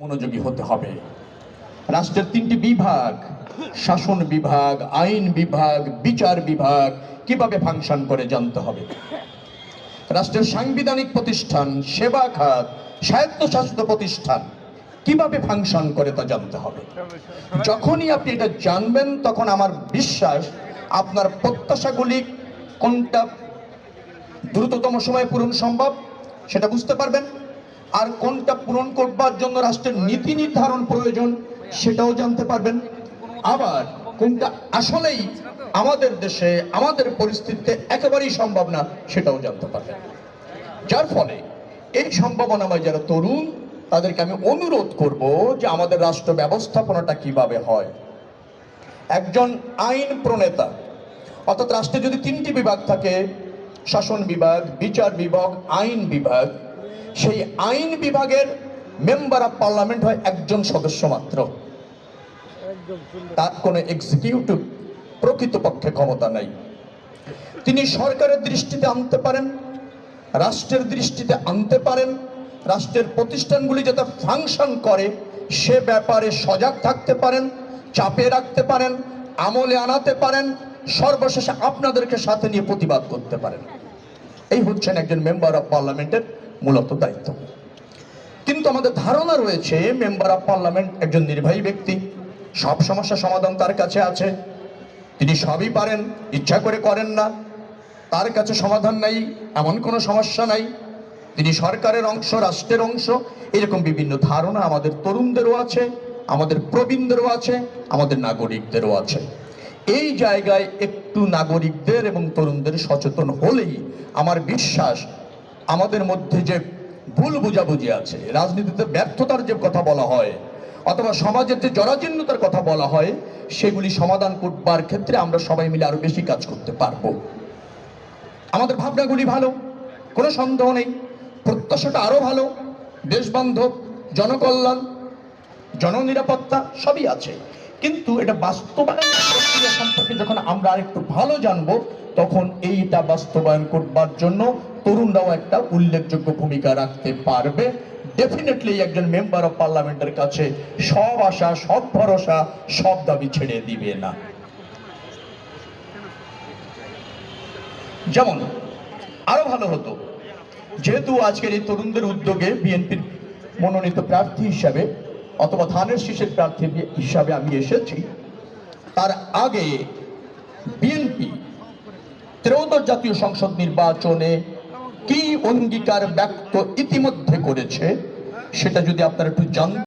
মনোযোগী হতে হবে। রাষ্ট্রের তিনটি বিভাগ, শাসন বিভাগ, আইন বিভাগ, বিচার বিভাগ কিভাবে ফাংশন করে জানতে হবে। রাষ্ট্রের সাংবিধানিক প্রতিষ্ঠান, সেবা খাত, স্বায়ত্তশাসিত প্রতিষ্ঠান কিভাবে ফাংশন করে তা জানতে হবে। যখনই আপনি এটা জানবেন তখন আমার বিশ্বাস আপনার প্রত্যাশাগুলি কোনটা দ্রুততম সময়ে পূরণ সম্ভব সেটা বুঝতে পারবেন, আর কোনটা পূরণ করবার জন্য রাষ্ট্রের নীতি নির্ধারণ প্রয়োজন সেটাও জানতে পারবেন, আবার কোনটা আসলেই আমাদের দেশে আমাদের পরিস্থিতিতে একেবারেই সম্ভব না সেটাও জানতে পারবেন। যার ফলে এই সম্ভাবনাময় যারা তরুণ তাদেরকে আমি অনুরোধ করব যে আমাদের রাষ্ট্র ব্যবস্থাপনাটা কিভাবে হয়। একজন আইন প্রণেতা, অর্থাৎ রাষ্ট্রে যদি তিনটি বিভাগ থাকে, শাসন বিভাগ, বিচার বিভাগ, আইন বিভাগ, সেই আইন বিভাগের মেম্বার অফ পার্লামেন্ট হয় একজন সদস্য মাত্র। তার কোনো এক্সিকিউটিভ প্রকৃতপক্ষে ক্ষমতা নাই। তিনি সরকারের দৃষ্টিতে আনতে পারেন, রাষ্ট্রের দৃষ্টিতে আনতে পারেন, রাষ্ট্রের প্রতিষ্ঠানগুলি যাতে ফাংশন করে সে ব্যাপারে সজাগ থাকতে পারেন, চাপে রাখতে পারেন, আমলে আনাতে পারেন, সর্বশেষে আপনাদেরকে সাথে নিয়ে প্রতিবাদ করতে পারেন। এই হচ্ছেন একজন মেম্বার অফ পার্লামেন্টের মূলত দায়িত্ব। কিন্তু আমাদের ধারণা রয়েছে মেম্বার অফ পার্লামেন্ট একজন নির্বাহী ব্যক্তি, সব সমস্যার সমাধান তার কাছে আছে, তিনি সবই পারেন, ইচ্ছা করে করেন না, তার কাছে সমাধান নাই, এমন কোনো সমস্যা নাই, তিনি সরকারের অংশ, রাষ্ট্রের অংশ। এরকম বিভিন্ন ধারণা আমাদের তরুণদেরও আছে, আমাদের প্রবীণদেরও আছে, আমাদের নাগরিকদেরও আছে। এই জায়গায় একটু নাগরিকদের এবং তরুণদের সচেতন হলেই আমার বিশ্বাস আমাদের মধ্যে যে ভুল বুঝাবুঝি আছে, রাজনীতিতে ব্যর্থতার যে কথা বলা হয় অথবা সমাজের যে জরাজীর্ণতার কথা বলা হয়, সেগুলি সমাধান করবার ক্ষেত্রে আমরা সবাই মিলে আরো বেশি কাজ করতে পারবো। আমাদের ভাবনাগুলি ভালো, কোনো সন্দেহ নেই, প্রত্যাশাটা আরো ভালো, দেশবান্ধব, জনকল্যাণ, জননিরাপত্তা সবই আছে, কিন্তু এটা বাস্তবায়ন প্রক্রিয়া সম্পর্কে যখন আমরা আরেকটু ভালো জানবো তখন এইটা বাস্তবায়ন করবার জন্য তরুণরাও একটা উল্লেখযোগ্য ভূমিকা রাখতে পারবে। ডেফিনেটলি একজন মেম্বার অফ পার্লামেন্টের কাছে সব আশা, সব ভরসা, সব দাবি ছেড়ে দিবে না। যেমন আরো ভালো হতো, যেহেতু আজকের এই তরুণদের উদ্যোগে বিএনপির মনোনীত প্রার্থী হিসাবে অথবা ধানের শীষের প্রার্থী হিসাবে আমি এসেছি, তার আগে বিএনপি ত্রয়োদশ জাতীয় সংসদ নির্বাচনে কি অঙ্গীকার ব্যক্ত ইতিমধ্যে করেছে সেটা যদি আপনারা একটু জানতে